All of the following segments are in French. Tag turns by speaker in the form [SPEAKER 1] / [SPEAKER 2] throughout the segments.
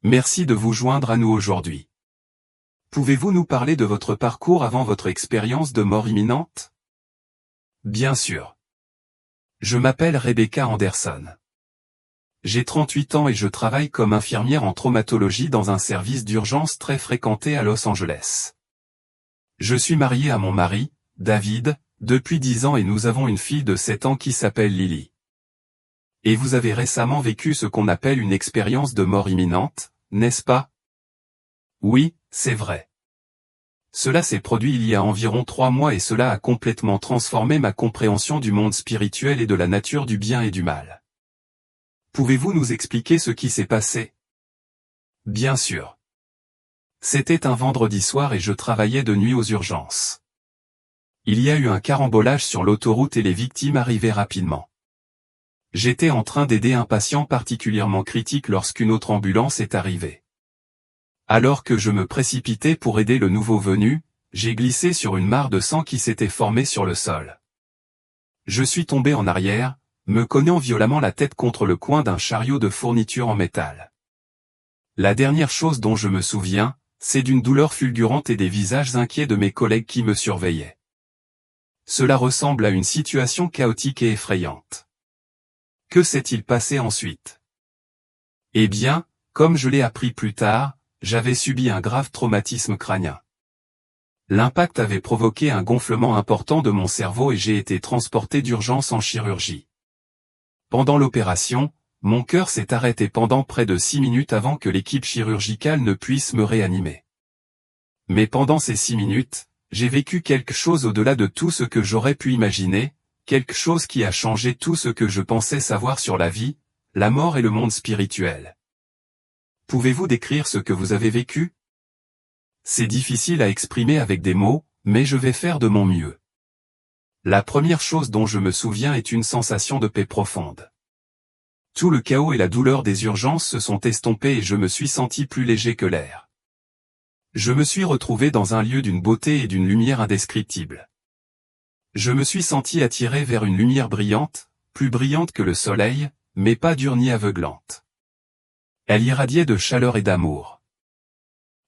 [SPEAKER 1] Merci de vous joindre à nous aujourd'hui. Pouvez-vous nous parler de votre parcours avant votre expérience de mort imminente? Bien sûr. Je m'appelle Rebecca Anderson. J'ai 38 ans et je travaille comme infirmière en traumatologie dans un service d'urgence très fréquenté à Los Angeles. Je suis mariée à mon mari, David, depuis 10 ans et nous avons une fille de 7 ans qui s'appelle Lily. Et vous avez récemment vécu ce qu'on appelle une expérience de mort imminente, n'est-ce pas? Oui, c'est vrai. Cela s'est produit il y a environ 3 mois et cela a complètement transformé ma compréhension du monde spirituel et de la nature du bien et du mal. Pouvez-vous nous expliquer ce qui s'est passé? Bien sûr. C'était un vendredi soir et je travaillais de nuit aux urgences. Il y a eu un carambolage sur l'autoroute et les victimes arrivaient rapidement. J'étais en train d'aider un patient particulièrement critique lorsqu'une autre ambulance est arrivée. Alors que je me précipitais pour aider le nouveau venu, j'ai glissé sur une mare de sang qui s'était formée sur le sol. Je suis tombé en arrière, me cognant violemment la tête contre le coin d'un chariot de fourniture en métal. La dernière chose dont je me souviens, c'est d'une douleur fulgurante et des visages inquiets de mes collègues qui me surveillaient. Cela ressemble à une situation chaotique et effrayante. Que s'est-il passé ensuite? Eh bien, comme je l'ai appris plus tard, j'avais subi un grave traumatisme crânien. L'impact avait provoqué un gonflement important de mon cerveau et j'ai été transporté d'urgence en chirurgie. Pendant l'opération, mon cœur s'est arrêté pendant près de 6 minutes avant que l'équipe chirurgicale ne puisse me réanimer. Mais pendant ces 6 minutes, j'ai vécu quelque chose au-delà de tout ce que j'aurais pu imaginer, quelque chose qui a changé tout ce que je pensais savoir sur la vie, la mort et le monde spirituel. Pouvez-vous décrire ce que vous avez vécu? C'est difficile à exprimer avec des mots, mais je vais faire de mon mieux. La première chose dont je me souviens est une sensation de paix profonde. Tout le chaos et la douleur des urgences se sont estompés et je me suis senti plus léger que l'air. Je me suis retrouvé dans un lieu d'une beauté et d'une lumière indescriptibles. Je me suis senti attiré vers une lumière brillante, plus brillante que le soleil, mais pas dure ni aveuglante. Elle irradiait de chaleur et d'amour.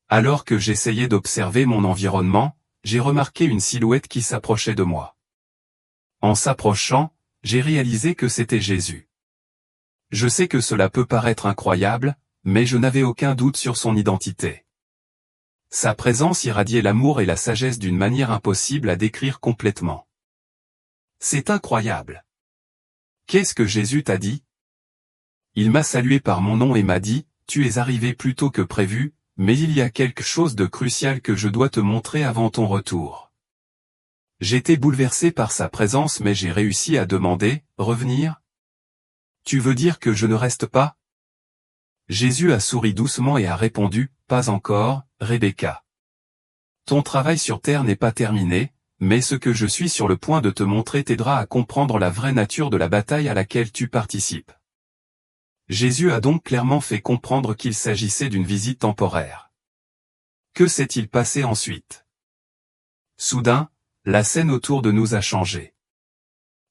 [SPEAKER 1] Alors que j'essayais d'observer mon environnement, j'ai remarqué une silhouette qui s'approchait de moi. En s'approchant, j'ai réalisé que c'était Jésus. Je sais que cela peut paraître incroyable, mais je n'avais aucun doute sur son identité. Sa présence irradiait l'amour et la sagesse d'une manière impossible à décrire complètement. C'est incroyable. Qu'est-ce que Jésus t'a dit? Il m'a salué par mon nom et m'a dit, « Tu es arrivé plus tôt que prévu, mais il y a quelque chose de crucial que je dois te montrer avant ton retour. » J'étais bouleversé par sa présence mais j'ai réussi à demander, « Revenir? Tu veux dire que je ne reste pas? » Jésus a souri doucement et a répondu, « Pas encore, Rebecca. Ton travail sur terre n'est pas terminé, mais ce que je suis sur le point de te montrer t'aidera à comprendre la vraie nature de la bataille à laquelle tu participes. » Jésus a donc clairement fait comprendre qu'il s'agissait d'une visite temporaire. Que s'est-il passé ensuite? Soudain, la scène autour de nous a changé.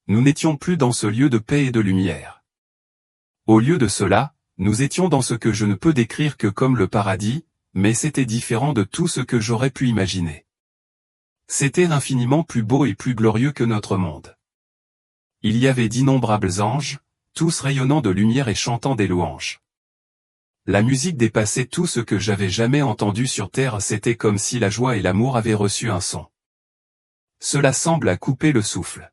[SPEAKER 1] Nous n'étions plus dans ce lieu de paix et de lumière. Au lieu de cela, nous étions dans ce que je ne peux décrire que comme le paradis, mais c'était différent de tout ce que j'aurais pu imaginer. C'était infiniment plus beau et plus glorieux que notre monde. Il y avait d'innombrables anges, tous rayonnant de lumière et chantant des louanges. La musique dépassait tout ce que j'avais jamais entendu sur terre, c'était comme si la joie et l'amour avaient reçu un son. Cela semble à couper le souffle.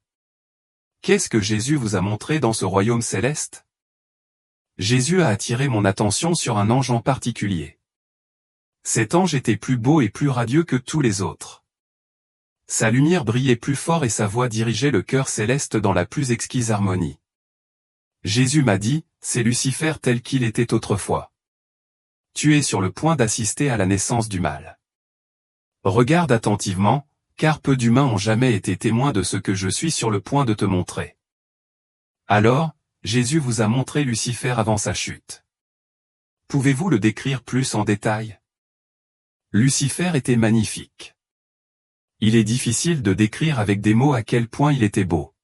[SPEAKER 1] Qu'est-ce que Jésus vous a montré dans ce royaume céleste? Jésus a attiré mon attention sur un ange en particulier. Cet ange était plus beau et plus radieux que tous les autres. Sa lumière brillait plus fort et sa voix dirigeait le cœur céleste dans la plus exquise harmonie. Jésus m'a dit, c'est Lucifer tel qu'il était autrefois. Tu es sur le point d'assister à la naissance du mal. Regarde attentivement, car peu d'humains ont jamais été témoins de ce que je suis sur le point de te montrer. Alors, Jésus vous a montré Lucifer avant sa chute. Pouvez-vous le décrire plus en détail? Lucifer était magnifique. Il est difficile de décrire avec des mots à quel point il était beau.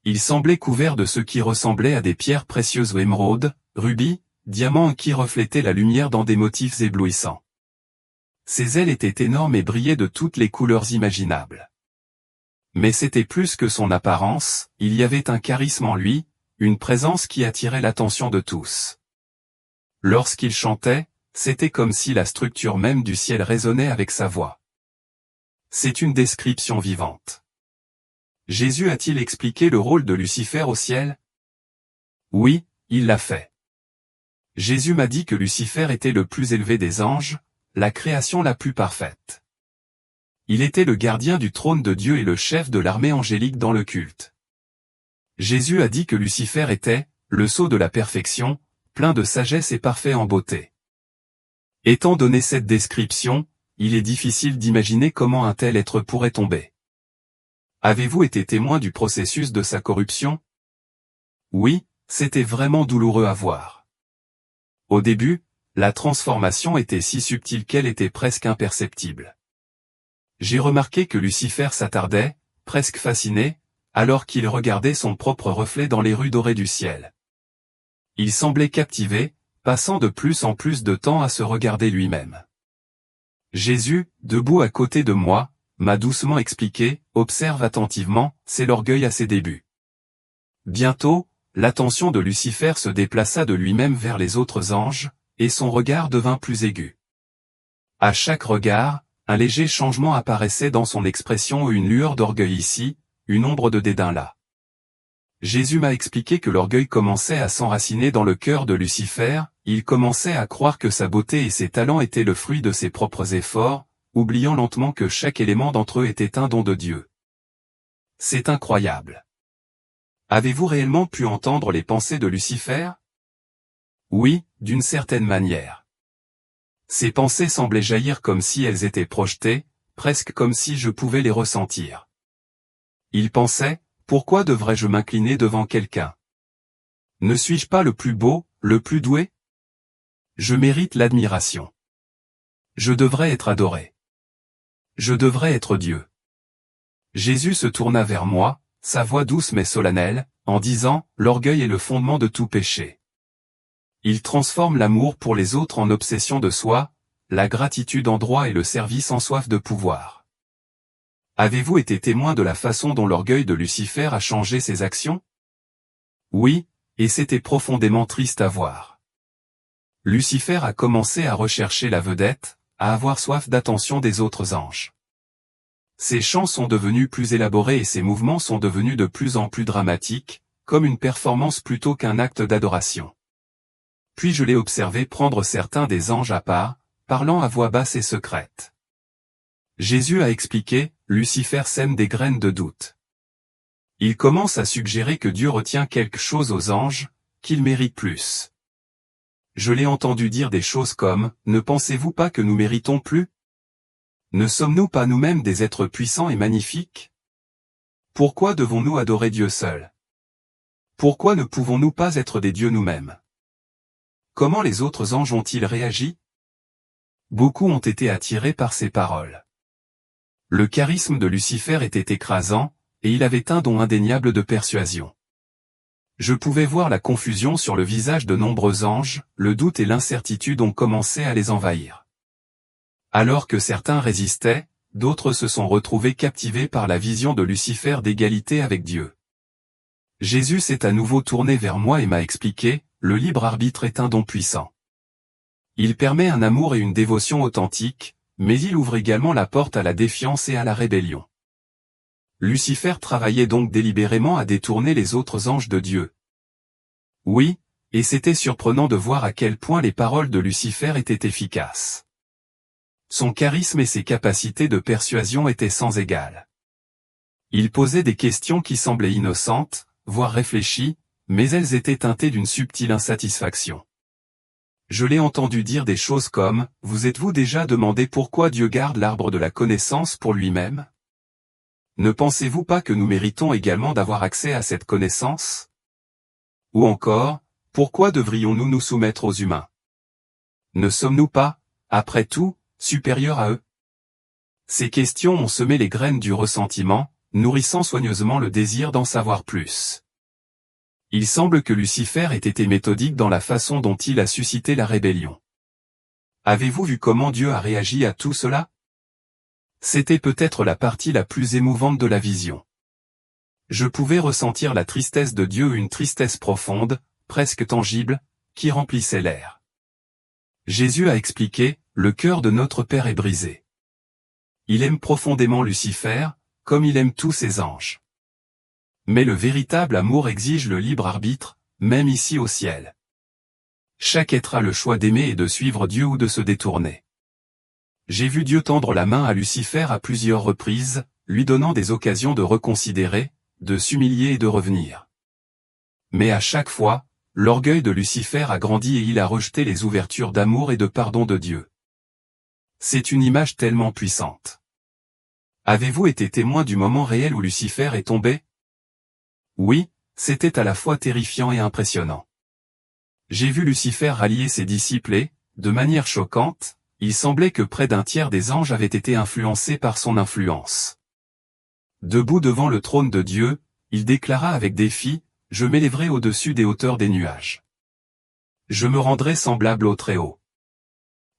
[SPEAKER 1] Il semblait couvert de ce qui ressemblait à des pierres précieuses ou émeraudes, rubis, diamants qui reflétaient la lumière dans des motifs éblouissants. Ses ailes étaient énormes et brillaient de toutes les couleurs imaginables. Mais c'était plus que son apparence, il y avait un charisme en lui, une présence qui attirait l'attention de tous. Lorsqu'il chantait, c'était comme si la structure même du ciel résonnait avec sa voix. C'est une description vivante. Jésus a-t-il expliqué le rôle de Lucifer au ciel? Oui, il l'a fait. Jésus m'a dit que Lucifer était le plus élevé des anges, la création la plus parfaite. Il était le gardien du trône de Dieu et le chef de l'armée angélique dans le culte. Jésus a dit que Lucifer était le sceau de la perfection, plein de sagesse et parfait en beauté. Étant donné cette description, il est difficile d'imaginer comment un tel être pourrait tomber. Avez-vous été témoin du processus de sa corruption? Oui, c'était vraiment douloureux à voir. Au début, la transformation était si subtile qu'elle était presque imperceptible. J'ai remarqué que Lucifer s'attardait, presque fasciné, alors qu'il regardait son propre reflet dans les rues dorées du ciel. Il semblait captivé, passant de plus en plus de temps à se regarder lui-même. Jésus, debout à côté de moi, m'a doucement expliqué, observe attentivement, c'est l'orgueil à ses débuts. Bientôt, l'attention de Lucifer se déplaça de lui-même vers les autres anges, et son regard devint plus aigu. À chaque regard, un léger changement apparaissait dans son expression, une lueur d'orgueil ici, une ombre de dédain là. Jésus m'a expliqué que l'orgueil commençait à s'enraciner dans le cœur de Lucifer, il commençait à croire que sa beauté et ses talents étaient le fruit de ses propres efforts, oubliant lentement que chaque élément d'entre eux était un don de Dieu. C'est incroyable. Avez-vous réellement pu entendre les pensées de Lucifer? Oui, d'une certaine manière. Ces pensées semblaient jaillir comme si elles étaient projetées, presque comme si je pouvais les ressentir. Il pensait, pourquoi devrais-je m'incliner devant quelqu'un? Ne suis-je pas le plus beau, le plus doué? Je mérite l'admiration. Je devrais être adoré. Je devrais être Dieu. Jésus se tourna vers moi, sa voix douce mais solennelle, en disant, l'orgueil est le fondement de tout péché. Il transforme l'amour pour les autres en obsession de soi, la gratitude en droit et le service en soif de pouvoir. Avez-vous été témoin de la façon dont l'orgueil de Lucifer a changé ses actions? Oui, et c'était profondément triste à voir. Lucifer a commencé à rechercher la vedette, à avoir soif d'attention des autres anges. Ses chants sont devenus plus élaborés et ses mouvements sont devenus de plus en plus dramatiques, comme une performance plutôt qu'un acte d'adoration. Puis je l'ai observé prendre certains des anges à part, parlant à voix basse et secrète. Jésus a expliqué, Lucifer sème des graines de doute. Il commence à suggérer que Dieu retient quelque chose aux anges, qu'ils méritent plus. Je l'ai entendu dire des choses comme, ne pensez-vous pas que nous méritons plus? Ne sommes-nous pas nous-mêmes des êtres puissants et magnifiques? Pourquoi devons-nous adorer Dieu seul? Pourquoi ne pouvons-nous pas être des dieux nous-mêmes? Comment les autres anges ont-ils réagi? Beaucoup ont été attirés par ces paroles. Le charisme de Lucifer était écrasant, et il avait un don indéniable de persuasion. Je pouvais voir la confusion sur le visage de nombreux anges, le doute et l'incertitude ont commencé à les envahir. Alors que certains résistaient, d'autres se sont retrouvés captivés par la vision de Lucifer d'égalité avec Dieu. Jésus s'est à nouveau tourné vers moi et m'a expliqué, le libre arbitre est un don puissant. Il permet un amour et une dévotion authentiques, mais il ouvre également la porte à la défiance et à la rébellion. Lucifer travaillait donc délibérément à détourner les autres anges de Dieu. Oui, et c'était surprenant de voir à quel point les paroles de Lucifer étaient efficaces. Son charisme et ses capacités de persuasion étaient sans égal. Il posait des questions qui semblaient innocentes, voire réfléchies, mais elles étaient teintées d'une subtile insatisfaction. Je l'ai entendu dire des choses comme, vous êtes-vous déjà demandé pourquoi Dieu garde l'arbre de la connaissance pour lui-même? Ne pensez-vous pas que nous méritons également d'avoir accès à cette connaissance? Ou encore, pourquoi devrions-nous nous soumettre aux humains? Ne sommes-nous pas, après tout, supérieurs à eux? Ces questions ont semé les graines du ressentiment, nourrissant soigneusement le désir d'en savoir plus. Il semble que Lucifer ait été méthodique dans la façon dont il a suscité la rébellion. Avez-vous vu comment Dieu a réagi à tout cela? C'était peut-être la partie la plus émouvante de la vision. Je pouvais ressentir la tristesse de Dieu, une tristesse profonde, presque tangible, qui remplissait l'air. Jésus a expliqué, le cœur de notre Père est brisé. Il aime profondément Lucifer, comme il aime tous ses anges. Mais le véritable amour exige le libre arbitre, même ici au ciel. Chaque être a le choix d'aimer et de suivre Dieu ou de se détourner. J'ai vu Dieu tendre la main à Lucifer à plusieurs reprises, lui donnant des occasions de reconsidérer, de s'humilier et de revenir. Mais à chaque fois, l'orgueil de Lucifer a grandi et il a rejeté les ouvertures d'amour et de pardon de Dieu. C'est une image tellement puissante. Avez-vous été témoin du moment réel où Lucifer est tombé? Oui, c'était à la fois terrifiant et impressionnant. J'ai vu Lucifer rallier ses disciples et, de manière choquante, il semblait que près d'un tiers des anges avaient été influencés par son influence. Debout devant le trône de Dieu, il déclara avec défi, « Je m'élèverai au-dessus des hauteurs des nuages. Je me rendrai semblable au Très-Haut. »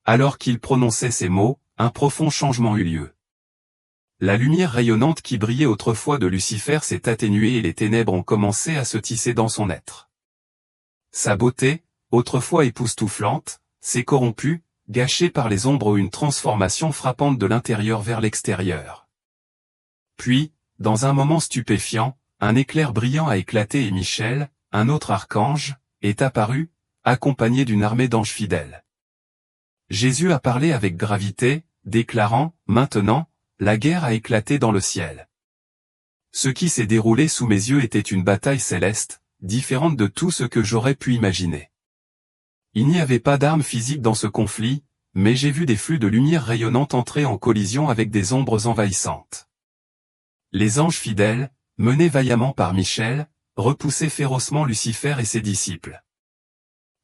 [SPEAKER 1] Alors qu'il prononçait ces mots, un profond changement eut lieu. La lumière rayonnante qui brillait autrefois de Lucifer s'est atténuée et les ténèbres ont commencé à se tisser dans son être. Sa beauté, autrefois époustouflante, s'est corrompue, gâchée par les ombres ou une transformation frappante de l'intérieur vers l'extérieur. Puis, dans un moment stupéfiant, un éclair brillant a éclaté et Michel, un autre archange, est apparu, accompagné d'une armée d'anges fidèles. Jésus a parlé avec gravité, déclarant, « Maintenant, la guerre a éclaté dans le ciel. » Ce qui s'est déroulé sous mes yeux était une bataille céleste, différente de tout ce que j'aurais pu imaginer. Il n'y avait pas d'armes physiques dans ce conflit, mais j'ai vu des flux de lumière rayonnante entrer en collision avec des ombres envahissantes. Les anges fidèles, menés vaillamment par Michel, repoussaient férocement Lucifer et ses disciples.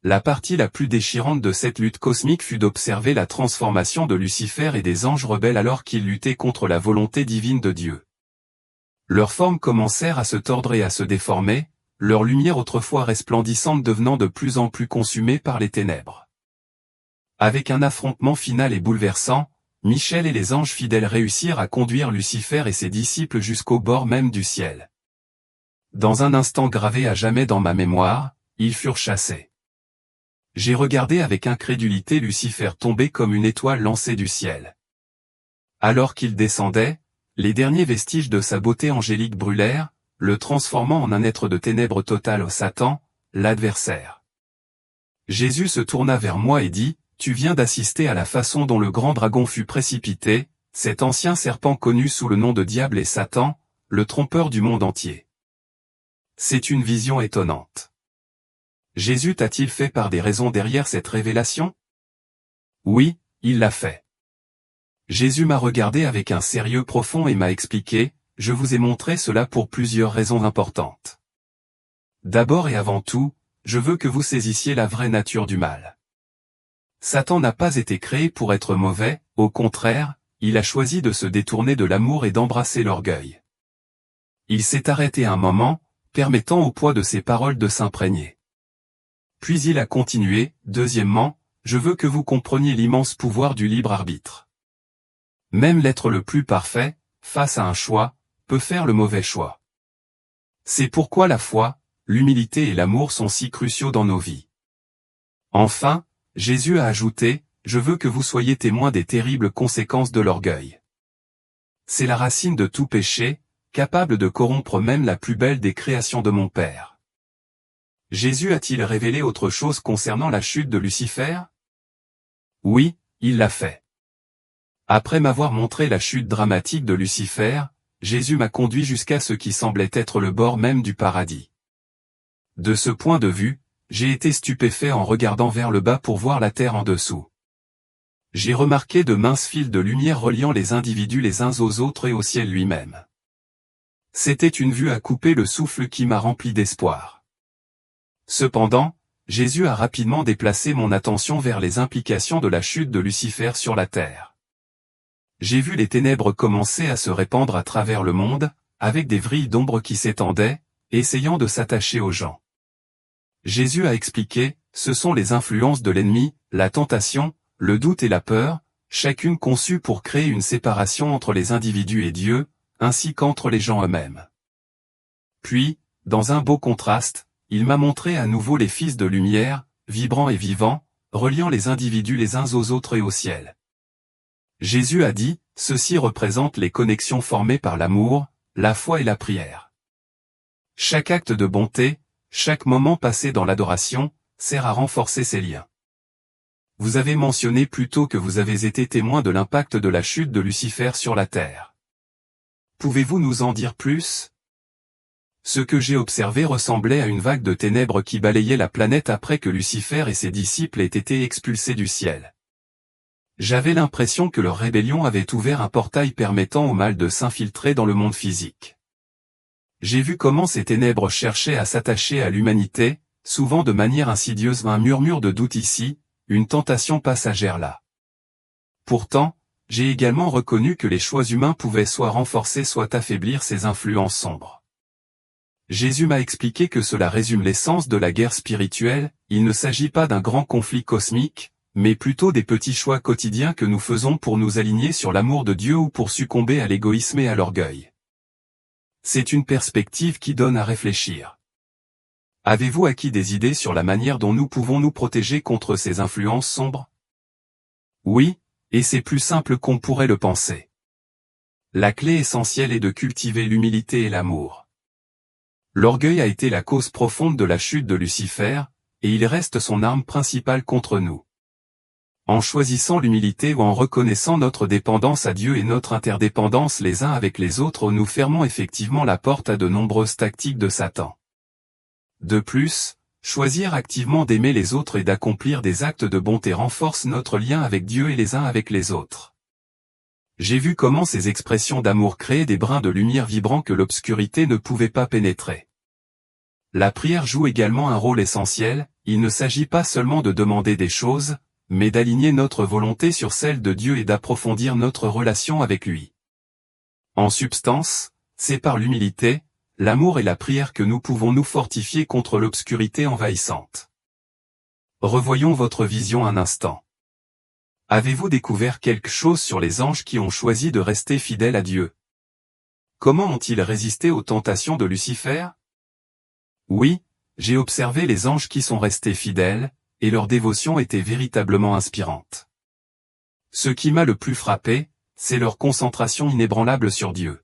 [SPEAKER 1] La partie la plus déchirante de cette lutte cosmique fut d'observer la transformation de Lucifer et des anges rebelles alors qu'ils luttaient contre la volonté divine de Dieu. Leurs formes commencèrent à se tordre et à se déformer, leur lumière autrefois resplendissante devenant de plus en plus consumée par les ténèbres. Avec un affrontement final et bouleversant, Michel et les anges fidèles réussirent à conduire Lucifer et ses disciples jusqu'au bord même du ciel. Dans un instant gravé à jamais dans ma mémoire, ils furent chassés. J'ai regardé avec incrédulité Lucifer tomber comme une étoile lancée du ciel. Alors qu'il descendait, les derniers vestiges de sa beauté angélique brûlèrent, le transformant en un être de ténèbres totales au Satan, l'adversaire. Jésus se tourna vers moi et dit, « Tu viens d'assister à la façon dont le grand dragon fut précipité, cet ancien serpent connu sous le nom de diable et Satan, le trompeur du monde entier. » C'est une vision étonnante. Jésus t'a-t-il fait part des raisons derrière cette révélation? Oui, il l'a fait. Jésus m'a regardé avec un sérieux profond et m'a expliqué, « Je vous ai montré cela pour plusieurs raisons importantes. D'abord et avant tout, je veux que vous saisissiez la vraie nature du mal. Satan n'a pas été créé pour être mauvais, au contraire, il a choisi de se détourner de l'amour et d'embrasser l'orgueil. Il s'est arrêté un moment, permettant au poids de ses paroles de s'imprégner. Puis il a continué, deuxièmement, je veux que vous compreniez l'immense pouvoir du libre arbitre. Même l'être le plus parfait, face à un choix, peut faire le mauvais choix. C'est pourquoi la foi, l'humilité et l'amour sont si cruciaux dans nos vies. Enfin, Jésus a ajouté, je veux que vous soyez témoins des terribles conséquences de l'orgueil. C'est la racine de tout péché, capable de corrompre même la plus belle des créations de mon Père. Jésus a-t-il révélé autre chose concernant la chute de Lucifer? Oui, il l'a fait. Après m'avoir montré la chute dramatique de Lucifer, Jésus m'a conduit jusqu'à ce qui semblait être le bord même du paradis. De ce point de vue, j'ai été stupéfait en regardant vers le bas pour voir la terre en dessous. J'ai remarqué de minces fils de lumière reliant les individus les uns aux autres et au ciel lui-même. C'était une vue à couper le souffle qui m'a rempli d'espoir. Cependant, Jésus a rapidement déplacé mon attention vers les implications de la chute de Lucifer sur la terre. J'ai vu les ténèbres commencer à se répandre à travers le monde, avec des vrilles d'ombre qui s'étendaient, essayant de s'attacher aux gens. Jésus a expliqué, ce sont les influences de l'ennemi, la tentation, le doute et la peur, chacune conçue pour créer une séparation entre les individus et Dieu, ainsi qu'entre les gens eux-mêmes. Puis, dans un beau contraste, il m'a montré à nouveau les fils de lumière, vibrants et vivants, reliant les individus les uns aux autres et au ciel. Jésus a dit, ceci représente les connexions formées par l'amour, la foi et la prière. Chaque acte de bonté, chaque moment passé dans l'adoration, sert à renforcer ces liens. Vous avez mentionné plus tôt que vous avez été témoin de l'impact de la chute de Lucifer sur la terre. Pouvez-vous nous en dire plus ? Ce que j'ai observé ressemblait à une vague de ténèbres qui balayait la planète après que Lucifer et ses disciples aient été expulsés du ciel. J'avais l'impression que leur rébellion avait ouvert un portail permettant au mal de s'infiltrer dans le monde physique. J'ai vu comment ces ténèbres cherchaient à s'attacher à l'humanité, souvent de manière insidieuse. Un murmure de doute ici, une tentation passagère là. Pourtant, j'ai également reconnu que les choix humains pouvaient soit renforcer soit affaiblir ces influences sombres. Jésus m'a expliqué que cela résume l'essence de la guerre spirituelle, il ne s'agit pas d'un grand conflit cosmique, mais plutôt des petits choix quotidiens que nous faisons pour nous aligner sur l'amour de Dieu ou pour succomber à l'égoïsme et à l'orgueil. C'est une perspective qui donne à réfléchir. Avez-vous acquis des idées sur la manière dont nous pouvons nous protéger contre ces influences sombres? Oui, et c'est plus simple qu'on pourrait le penser. La clé essentielle est de cultiver l'humilité et l'amour. L'orgueil a été la cause profonde de la chute de Lucifer, et il reste son arme principale contre nous. En choisissant l'humilité ou en reconnaissant notre dépendance à Dieu et notre interdépendance les uns avec les autres, nous fermons effectivement la porte à de nombreuses tactiques de Satan. De plus, choisir activement d'aimer les autres et d'accomplir des actes de bonté renforce notre lien avec Dieu et les uns avec les autres. J'ai vu comment ces expressions d'amour créaient des brins de lumière vibrants que l'obscurité ne pouvait pas pénétrer. La prière joue également un rôle essentiel, il ne s'agit pas seulement de demander des choses, mais d'aligner notre volonté sur celle de Dieu et d'approfondir notre relation avec lui. En substance, c'est par l'humilité, l'amour et la prière que nous pouvons nous fortifier contre l'obscurité envahissante. Revoyons votre vision un instant. Avez-vous découvert quelque chose sur les anges qui ont choisi de rester fidèles à Dieu? Comment ont-ils résisté aux tentations de Lucifer? Oui, j'ai observé les anges qui sont restés fidèles, et leur dévotion était véritablement inspirante. Ce qui m'a le plus frappé, c'est leur concentration inébranlable sur Dieu.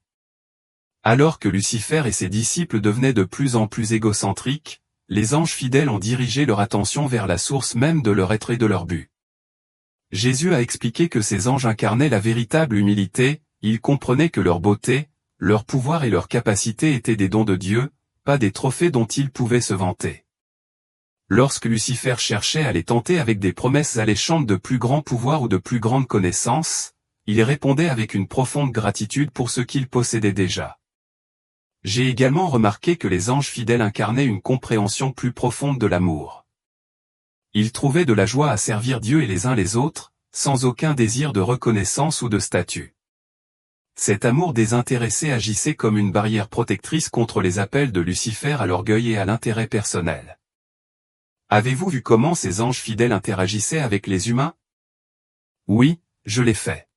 [SPEAKER 1] Alors que Lucifer et ses disciples devenaient de plus en plus égocentriques, les anges fidèles ont dirigé leur attention vers la source même de leur être et de leur but. Jésus a expliqué que ces anges incarnaient la véritable humilité, ils comprenaient que leur beauté, leur pouvoir et leur capacité étaient des dons de Dieu, pas des trophées dont ils pouvaient se vanter. Lorsque Lucifer cherchait à les tenter avec des promesses alléchantes de plus grand pouvoir ou de plus grande connaissance, il répondait avec une profonde gratitude pour ce qu'il possédait déjà. J'ai également remarqué que les anges fidèles incarnaient une compréhension plus profonde de l'amour. Ils trouvaient de la joie à servir Dieu et les uns les autres, sans aucun désir de reconnaissance ou de statut. Cet amour désintéressé agissait comme une barrière protectrice contre les appels de Lucifer à l'orgueil et à l'intérêt personnel. Avez-vous vu comment ces anges fidèles interagissaient avec les humains? Oui, je l'ai fait.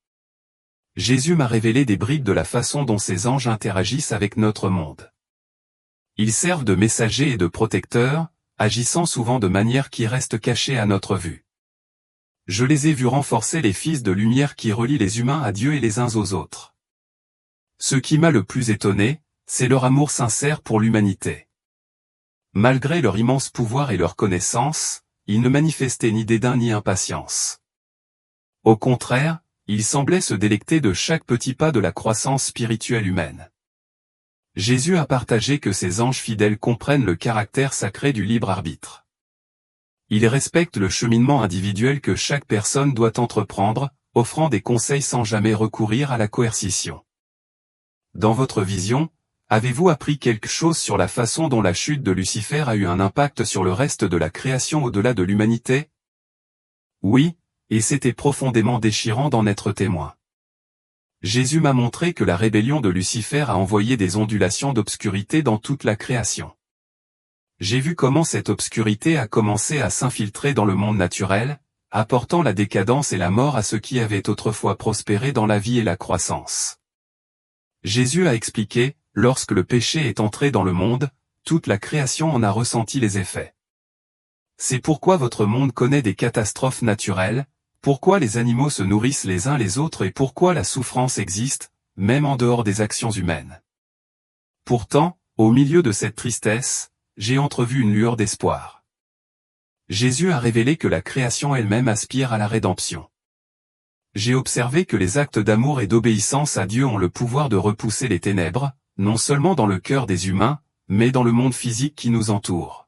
[SPEAKER 1] Jésus m'a révélé des bribes de la façon dont ces anges interagissent avec notre monde. Ils servent de messagers et de protecteurs, agissant souvent de manière qui reste cachée à notre vue. Je les ai vus renforcer les fils de lumière qui relient les humains à Dieu et les uns aux autres. Ce qui m'a le plus étonné, c'est leur amour sincère pour l'humanité. Malgré leur immense pouvoir et leur connaissance, ils ne manifestaient ni dédain ni impatience. Au contraire, ils semblaient se délecter de chaque petit pas de la croissance spirituelle humaine. Jésus a partagé que ces anges fidèles comprennent le caractère sacré du libre arbitre. Ils respectent le cheminement individuel que chaque personne doit entreprendre, offrant des conseils sans jamais recourir à la coercition. Dans votre vision, avez-vous appris quelque chose sur la façon dont la chute de Lucifer a eu un impact sur le reste de la création au-delà de l'humanité? Oui, et c'était profondément déchirant d'en être témoin. Jésus m'a montré que la rébellion de Lucifer a envoyé des ondulations d'obscurité dans toute la création. J'ai vu comment cette obscurité a commencé à s'infiltrer dans le monde naturel, apportant la décadence et la mort à ceux qui avaient autrefois prospéré dans la vie et la croissance. Jésus a expliqué, lorsque le péché est entré dans le monde, toute la création en a ressenti les effets. C'est pourquoi votre monde connaît des catastrophes naturelles, pourquoi les animaux se nourrissent les uns les autres et pourquoi la souffrance existe, même en dehors des actions humaines. Pourtant, au milieu de cette tristesse, j'ai entrevu une lueur d'espoir. Jésus a révélé que la création elle-même aspire à la rédemption. J'ai observé que les actes d'amour et d'obéissance à Dieu ont le pouvoir de repousser les ténèbres, non seulement dans le cœur des humains, mais dans le monde physique qui nous entoure.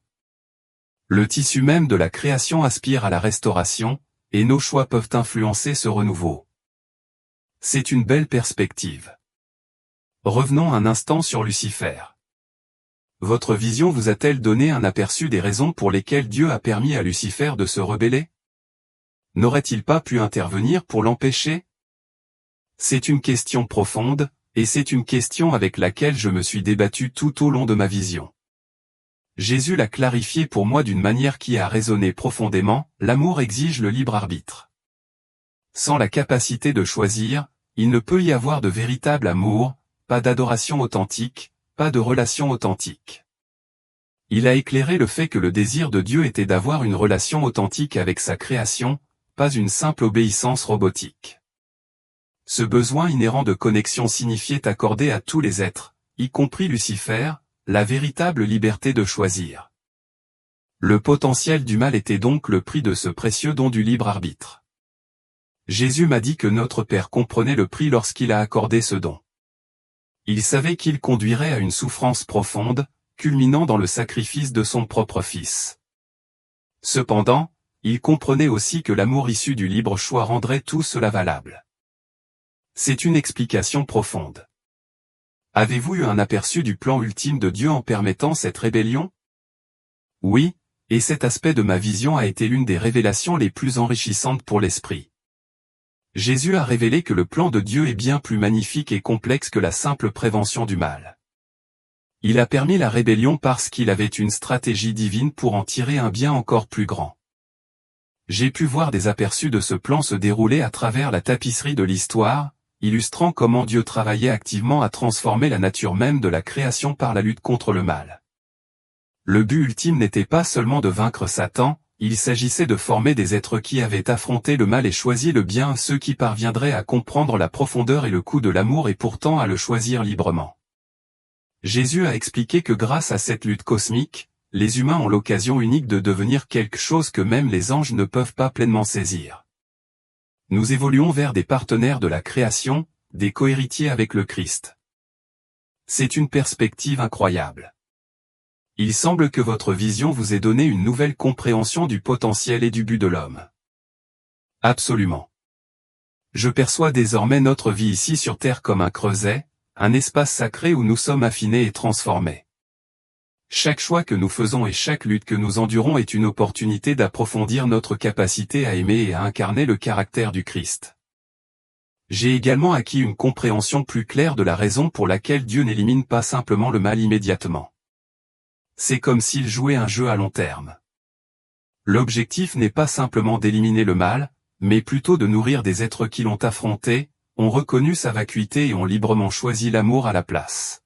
[SPEAKER 1] Le tissu même de la création aspire à la restauration, et nos choix peuvent influencer ce renouveau. C'est une belle perspective. Revenons un instant sur Lucifer. Votre vision vous a-t-elle donné un aperçu des raisons pour lesquelles Dieu a permis à Lucifer de se rebeller? N'aurait-il pas pu intervenir pour l'empêcher? C'est une question profonde, et c'est une question avec laquelle je me suis débattu tout au long de ma vision. Jésus l'a clarifié pour moi d'une manière qui a résonné profondément, l'amour exige le libre arbitre. Sans la capacité de choisir, il ne peut y avoir de véritable amour, pas d'adoration authentique, pas de relation authentique. Il a éclairé le fait que le désir de Dieu était d'avoir une relation authentique avec sa création, pas une simple obéissance robotique. Ce besoin inhérent de connexion signifiait accorder à tous les êtres, y compris Lucifer, la véritable liberté de choisir. Le potentiel du mal était donc le prix de ce précieux don du libre arbitre. Jésus m'a dit que notre Père comprenait le prix lorsqu'il a accordé ce don. Il savait qu'il conduirait à une souffrance profonde, culminant dans le sacrifice de son propre Fils. Cependant, il comprenait aussi que l'amour issu du libre choix rendrait tout cela valable. C'est une explication profonde. Avez-vous eu un aperçu du plan ultime de Dieu en permettant cette rébellion? Oui, et cet aspect de ma vision a été l'une des révélations les plus enrichissantes pour l'esprit. Jésus a révélé que le plan de Dieu est bien plus magnifique et complexe que la simple prévention du mal. Il a permis la rébellion parce qu'il avait une stratégie divine pour en tirer un bien encore plus grand. J'ai pu voir des aperçus de ce plan se dérouler à travers la tapisserie de l'histoire, illustrant comment Dieu travaillait activement à transformer la nature même de la création par la lutte contre le mal. Le but ultime n'était pas seulement de vaincre Satan, il s'agissait de former des êtres qui avaient affronté le mal et choisi le bien, ceux qui parviendraient à comprendre la profondeur et le coût de l'amour et pourtant à le choisir librement. Jésus a expliqué que grâce à cette lutte cosmique, les humains ont l'occasion unique de devenir quelque chose que même les anges ne peuvent pas pleinement saisir. Nous évoluons vers des partenaires de la création, des cohéritiers avec le Christ. C'est une perspective incroyable. Il semble que votre vision vous ait donné une nouvelle compréhension du potentiel et du but de l'homme. Absolument. Je perçois désormais notre vie ici sur Terre comme un creuset, un espace sacré où nous sommes affinés et transformés. Chaque choix que nous faisons et chaque lutte que nous endurons est une opportunité d'approfondir notre capacité à aimer et à incarner le caractère du Christ. J'ai également acquis une compréhension plus claire de la raison pour laquelle Dieu n'élimine pas simplement le mal immédiatement. C'est comme s'il jouait un jeu à long terme. L'objectif n'est pas simplement d'éliminer le mal, mais plutôt de nourrir des êtres qui l'ont affronté, ont reconnu sa vacuité et ont librement choisi l'amour à la place.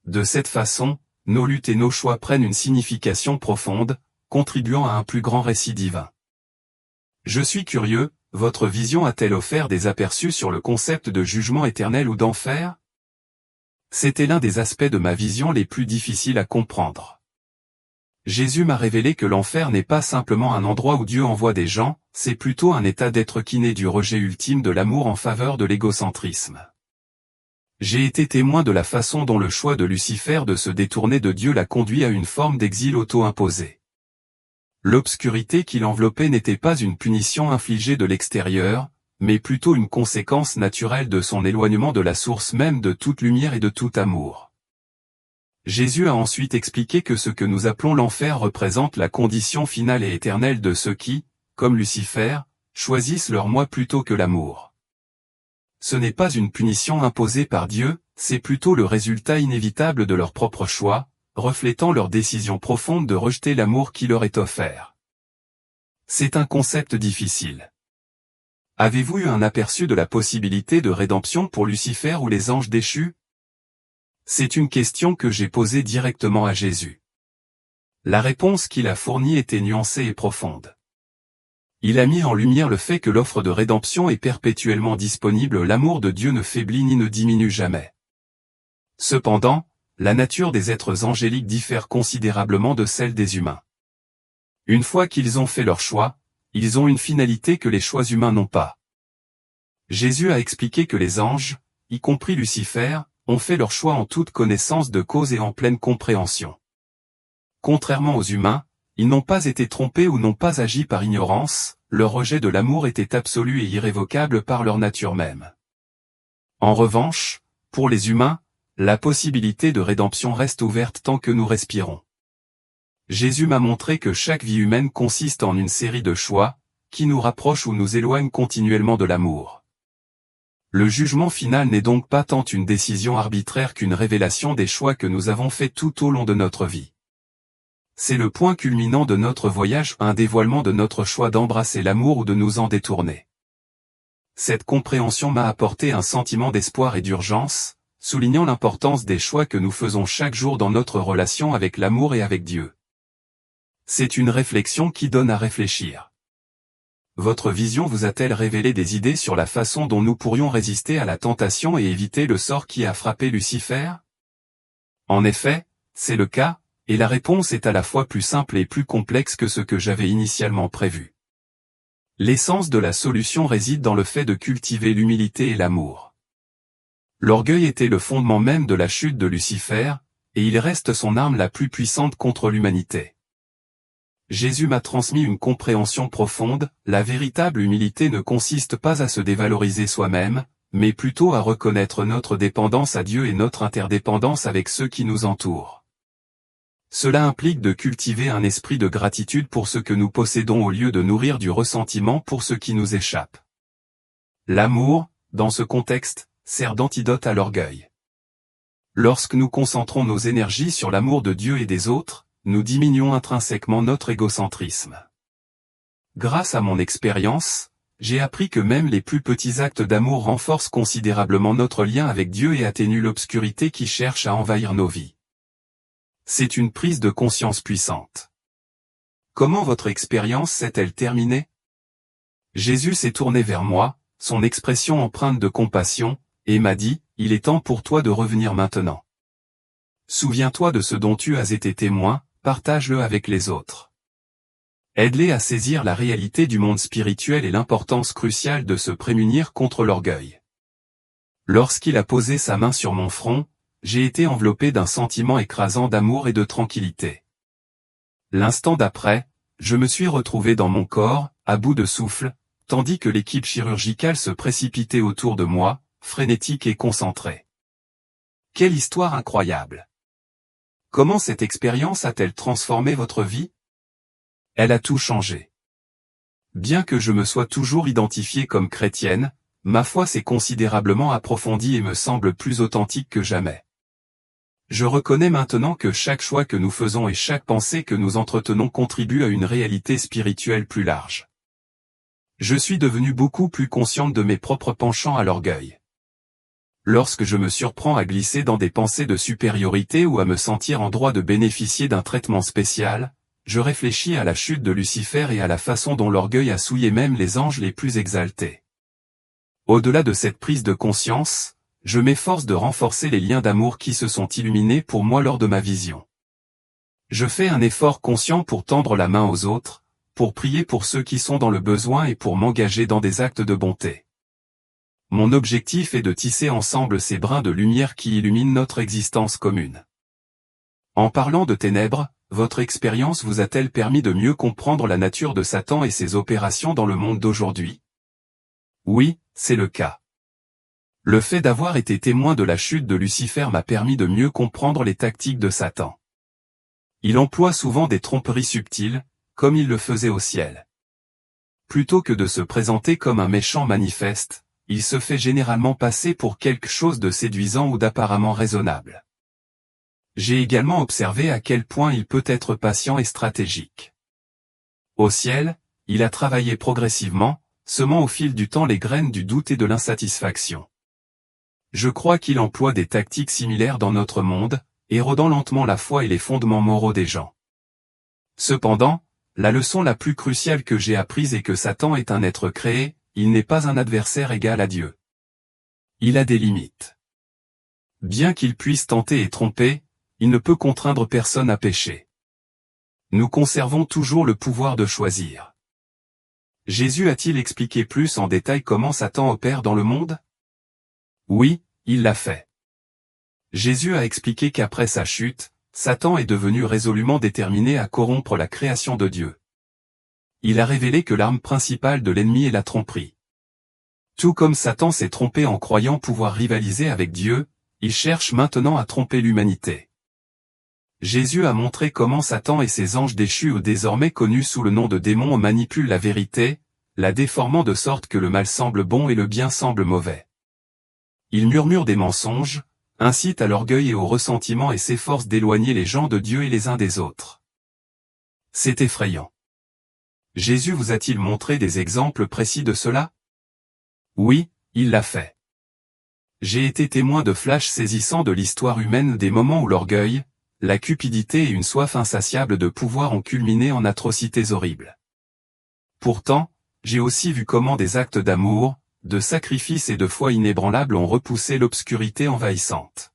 [SPEAKER 1] De cette façon, nos luttes et nos choix prennent une signification profonde, contribuant à un plus grand récit divin. Je suis curieux, votre vision a-t-elle offert des aperçus sur le concept de jugement éternel ou d'enfer? C'était l'un des aspects de ma vision les plus difficiles à comprendre. Jésus m'a révélé que l'enfer n'est pas simplement un endroit où Dieu envoie des gens, c'est plutôt un état d'être qui naît du rejet ultime de l'amour en faveur de l'égocentrisme. J'ai été témoin de la façon dont le choix de Lucifer de se détourner de Dieu l'a conduit à une forme d'exil auto-imposé. L'obscurité qui l'enveloppait n'était pas une punition infligée de l'extérieur, mais plutôt une conséquence naturelle de son éloignement de la source même de toute lumière et de tout amour. Jésus a ensuite expliqué que ce que nous appelons l'enfer représente la condition finale et éternelle de ceux qui, comme Lucifer, choisissent leur moi plutôt que l'amour. Ce n'est pas une punition imposée par Dieu, c'est plutôt le résultat inévitable de leur propre choix, reflétant leur décision profonde de rejeter l'amour qui leur est offert. C'est un concept difficile. Avez-vous eu un aperçu de la possibilité de rédemption pour Lucifer ou les anges déchus? C'est une question que j'ai posée directement à Jésus. La réponse qu'il a fournie était nuancée et profonde. Il a mis en lumière le fait que l'offre de rédemption est perpétuellement disponible, l'amour de Dieu ne faiblit ni ne diminue jamais. Cependant, la nature des êtres angéliques diffère considérablement de celle des humains. Une fois qu'ils ont fait leur choix, ils ont une finalité que les choix humains n'ont pas. Jésus a expliqué que les anges, y compris Lucifer, ont fait leur choix en toute connaissance de cause et en pleine compréhension. Contrairement aux humains, ils n'ont pas été trompés ou n'ont pas agi par ignorance, leur rejet de l'amour était absolu et irrévocable par leur nature même. En revanche, pour les humains, la possibilité de rédemption reste ouverte tant que nous respirons. Jésus m'a montré que chaque vie humaine consiste en une série de choix, qui nous rapprochent ou nous éloignent continuellement de l'amour. Le jugement final n'est donc pas tant une décision arbitraire qu'une révélation des choix que nous avons faits tout au long de notre vie. C'est le point culminant de notre voyage, un dévoilement de notre choix d'embrasser l'amour ou de nous en détourner. Cette compréhension m'a apporté un sentiment d'espoir et d'urgence, soulignant l'importance des choix que nous faisons chaque jour dans notre relation avec l'amour et avec Dieu. C'est une réflexion qui donne à réfléchir. Votre vision vous a-t-elle révélé des idées sur la façon dont nous pourrions résister à la tentation et éviter le sort qui a frappé Lucifer? En effet, c'est le cas, et la réponse est à la fois plus simple et plus complexe que ce que j'avais initialement prévu. L'essence de la solution réside dans le fait de cultiver l'humilité et l'amour. L'orgueil était le fondement même de la chute de Lucifer, et il reste son arme la plus puissante contre l'humanité. Jésus m'a transmis une compréhension profonde, la véritable humilité ne consiste pas à se dévaloriser soi-même, mais plutôt à reconnaître notre dépendance à Dieu et notre interdépendance avec ceux qui nous entourent. Cela implique de cultiver un esprit de gratitude pour ce que nous possédons au lieu de nourrir du ressentiment pour ce qui nous échappe. L'amour, dans ce contexte, sert d'antidote à l'orgueil. Lorsque nous concentrons nos énergies sur l'amour de Dieu et des autres, nous diminuons intrinsèquement notre égocentrisme. Grâce à mon expérience, j'ai appris que même les plus petits actes d'amour renforcent considérablement notre lien avec Dieu et atténuent l'obscurité qui cherche à envahir nos vies. C'est une prise de conscience puissante. Comment votre expérience s'est-elle terminée? Jésus s'est tourné vers moi, son expression empreinte de compassion, et m'a dit, « Il est temps pour toi de revenir maintenant. Souviens-toi de ce dont tu as été témoin, partage-le avec les autres. Aide-les à saisir la réalité du monde spirituel et l'importance cruciale de se prémunir contre l'orgueil. » Lorsqu'il a posé sa main sur mon front, j'ai été enveloppé d'un sentiment écrasant d'amour et de tranquillité. L'instant d'après, je me suis retrouvé dans mon corps, à bout de souffle, tandis que l'équipe chirurgicale se précipitait autour de moi, frénétique et concentrée. Quelle histoire incroyable! Comment cette expérience a-t-elle transformé votre vie? Elle a tout changé. Bien que je me sois toujours identifié comme chrétienne, ma foi s'est considérablement approfondie et me semble plus authentique que jamais. Je reconnais maintenant que chaque choix que nous faisons et chaque pensée que nous entretenons contribue à une réalité spirituelle plus large. Je suis devenu beaucoup plus consciente de mes propres penchants à l'orgueil. Lorsque je me surprends à glisser dans des pensées de supériorité ou à me sentir en droit de bénéficier d'un traitement spécial, je réfléchis à la chute de Lucifer et à la façon dont l'orgueil a souillé même les anges les plus exaltés. Au-delà de cette prise de conscience, je m'efforce de renforcer les liens d'amour qui se sont illuminés pour moi lors de ma vision. Je fais un effort conscient pour tendre la main aux autres, pour prier pour ceux qui sont dans le besoin et pour m'engager dans des actes de bonté. Mon objectif est de tisser ensemble ces brins de lumière qui illuminent notre existence commune. En parlant de ténèbres, votre expérience vous a-t-elle permis de mieux comprendre la nature de Satan et ses opérations dans le monde d'aujourd'hui? Oui, c'est le cas. Le fait d'avoir été témoin de la chute de Lucifer m'a permis de mieux comprendre les tactiques de Satan. Il emploie souvent des tromperies subtiles, comme il le faisait au ciel. Plutôt que de se présenter comme un méchant manifeste, il se fait généralement passer pour quelque chose de séduisant ou d'apparemment raisonnable. J'ai également observé à quel point il peut être patient et stratégique. Au ciel, il a travaillé progressivement, semant au fil du temps les graines du doute et de l'insatisfaction. Je crois qu'il emploie des tactiques similaires dans notre monde, érodant lentement la foi et les fondements moraux des gens. Cependant, la leçon la plus cruciale que j'ai apprise est que Satan est un être créé, il n'est pas un adversaire égal à Dieu. Il a des limites. Bien qu'il puisse tenter et tromper, il ne peut contraindre personne à pécher. Nous conservons toujours le pouvoir de choisir. Jésus a-t-il expliqué plus en détail comment Satan opère dans le monde? Oui, il l'a fait. Jésus a expliqué qu'après sa chute, Satan est devenu résolument déterminé à corrompre la création de Dieu. Il a révélé que l'arme principale de l'ennemi est la tromperie. Tout comme Satan s'est trompé en croyant pouvoir rivaliser avec Dieu, il cherche maintenant à tromper l'humanité. Jésus a montré comment Satan et ses anges déchus ou désormais connus sous le nom de démons manipulent la vérité, la déformant de sorte que le mal semble bon et le bien semble mauvais. Ils murmurent des mensonges, incitent à l'orgueil et au ressentiment et s'efforcent d'éloigner les gens de Dieu et les uns des autres. C'est effrayant. Jésus vous a-t-il montré des exemples précis de cela? Oui, il l'a fait. J'ai été témoin de flashs saisissants de l'histoire humaine, des moments où l'orgueil, la cupidité et une soif insatiable de pouvoir ont culminé en atrocités horribles. Pourtant, j'ai aussi vu comment des actes d'amour, de sacrifice et de foi inébranlables ont repoussé l'obscurité envahissante.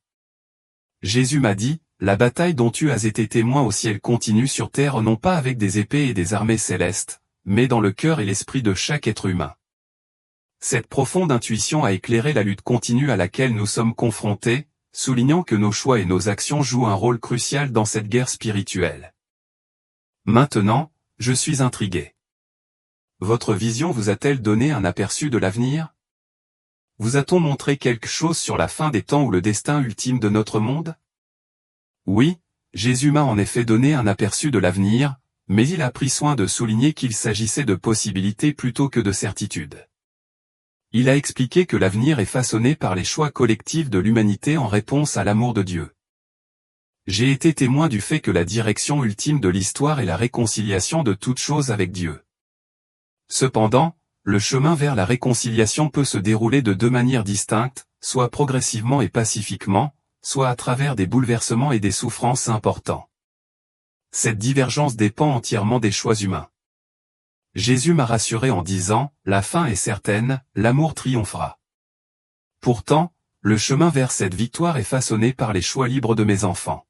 [SPEAKER 1] Jésus m'a dit, la bataille dont tu as été témoin au ciel continue sur terre, non pas avec des épées et des armées célestes, mais dans le cœur et l'esprit de chaque être humain. Cette profonde intuition a éclairé la lutte continue à laquelle nous sommes confrontés, soulignant que nos choix et nos actions jouent un rôle crucial dans cette guerre spirituelle. Maintenant, je suis intrigué. Votre vision vous a-t-elle donné un aperçu de l'avenir? Vous a-t-on montré quelque chose sur la fin des temps ou le destin ultime de notre monde? Oui, Jésus m'a en effet donné un aperçu de l'avenir, mais il a pris soin de souligner qu'il s'agissait de possibilités plutôt que de certitudes. Il a expliqué que l'avenir est façonné par les choix collectifs de l'humanité en réponse à l'amour de Dieu. J'ai été témoin du fait que la direction ultime de l'histoire est la réconciliation de toutes choses avec Dieu. Cependant, le chemin vers la réconciliation peut se dérouler de deux manières distinctes, soit progressivement et pacifiquement, soit à travers des bouleversements et des souffrances importants. Cette divergence dépend entièrement des choix humains. Jésus m'a rassuré en disant, la fin est certaine, l'amour triomphera. Pourtant, le chemin vers cette victoire est façonné par les choix libres de mes enfants.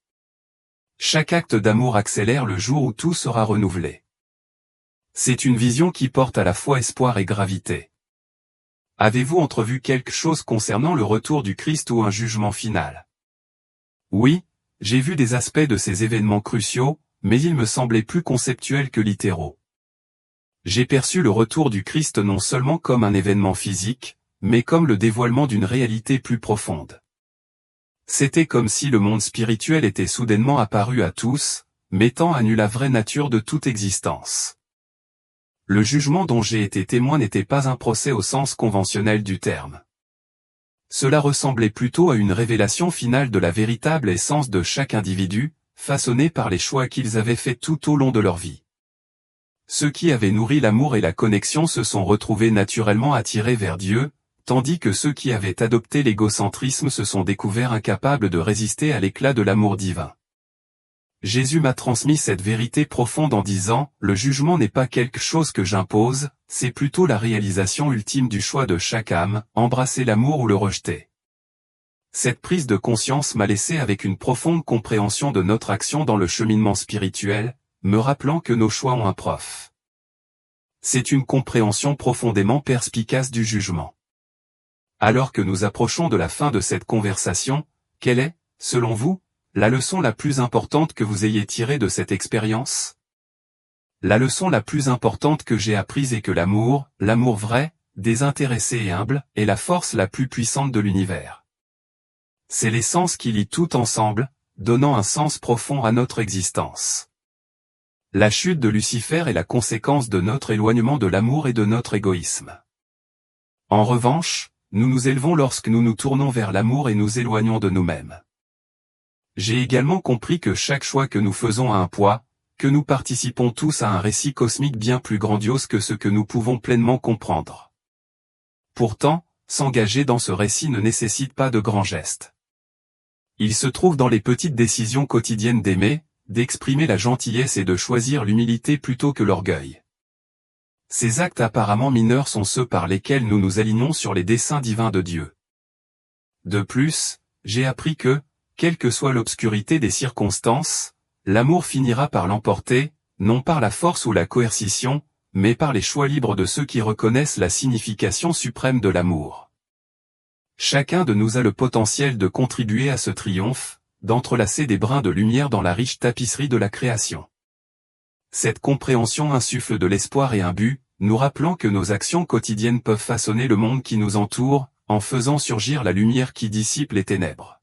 [SPEAKER 1] Chaque acte d'amour accélère le jour où tout sera renouvelé. C'est une vision qui porte à la fois espoir et gravité. Avez-vous entrevu quelque chose concernant le retour du Christ ou un jugement final? Oui, j'ai vu des aspects de ces événements cruciaux, mais ils me semblaient plus conceptuels que littéraux. J'ai perçu le retour du Christ non seulement comme un événement physique, mais comme le dévoilement d'une réalité plus profonde. C'était comme si le monde spirituel était soudainement apparu à tous, mettant à nu la vraie nature de toute existence. Le jugement dont j'ai été témoin n'était pas un procès au sens conventionnel du terme. Cela ressemblait plutôt à une révélation finale de la véritable essence de chaque individu, façonnée par les choix qu'ils avaient faits tout au long de leur vie. Ceux qui avaient nourri l'amour et la connexion se sont retrouvés naturellement attirés vers Dieu, tandis que ceux qui avaient adopté l'égocentrisme se sont découverts incapables de résister à l'éclat de l'amour divin. Jésus m'a transmis cette vérité profonde en disant, le jugement n'est pas quelque chose que j'impose, c'est plutôt la réalisation ultime du choix de chaque âme, embrasser l'amour ou le rejeter. Cette prise de conscience m'a laissé avec une profonde compréhension de notre action dans le cheminement spirituel, me rappelant que nos choix ont un prof. C'est une compréhension profondément perspicace du jugement. Alors que nous approchons de la fin de cette conversation, quelle est, selon vous, la leçon la plus importante que vous ayez tirée de cette expérience? La leçon la plus importante que j'ai apprise est que l'amour vrai, désintéressé et humble, est la force la plus puissante de l'univers. C'est l'essence qui lie tout ensemble, donnant un sens profond à notre existence. La chute de Lucifer est la conséquence de notre éloignement de l'amour et de notre égoïsme. En revanche, nous nous élevons lorsque nous nous tournons vers l'amour et nous éloignons de nous-mêmes. J'ai également compris que chaque choix que nous faisons a un poids, que nous participons tous à un récit cosmique bien plus grandiose que ce que nous pouvons pleinement comprendre. Pourtant, s'engager dans ce récit ne nécessite pas de grands gestes. Il se trouve dans les petites décisions quotidiennes d'aimer, d'exprimer la gentillesse et de choisir l'humilité plutôt que l'orgueil. Ces actes apparemment mineurs sont ceux par lesquels nous nous alignons sur les desseins divins de Dieu. De plus, j'ai appris que, quelle que soit l'obscurité des circonstances, l'amour finira par l'emporter, non par la force ou la coercition, mais par les choix libres de ceux qui reconnaissent la signification suprême de l'amour. Chacun de nous a le potentiel de contribuer à ce triomphe, d'entrelacer des brins de lumière dans la riche tapisserie de la création. Cette compréhension insuffle de l'espoir et un but, nous rappelant que nos actions quotidiennes peuvent façonner le monde qui nous entoure, en faisant surgir la lumière qui dissipe les ténèbres.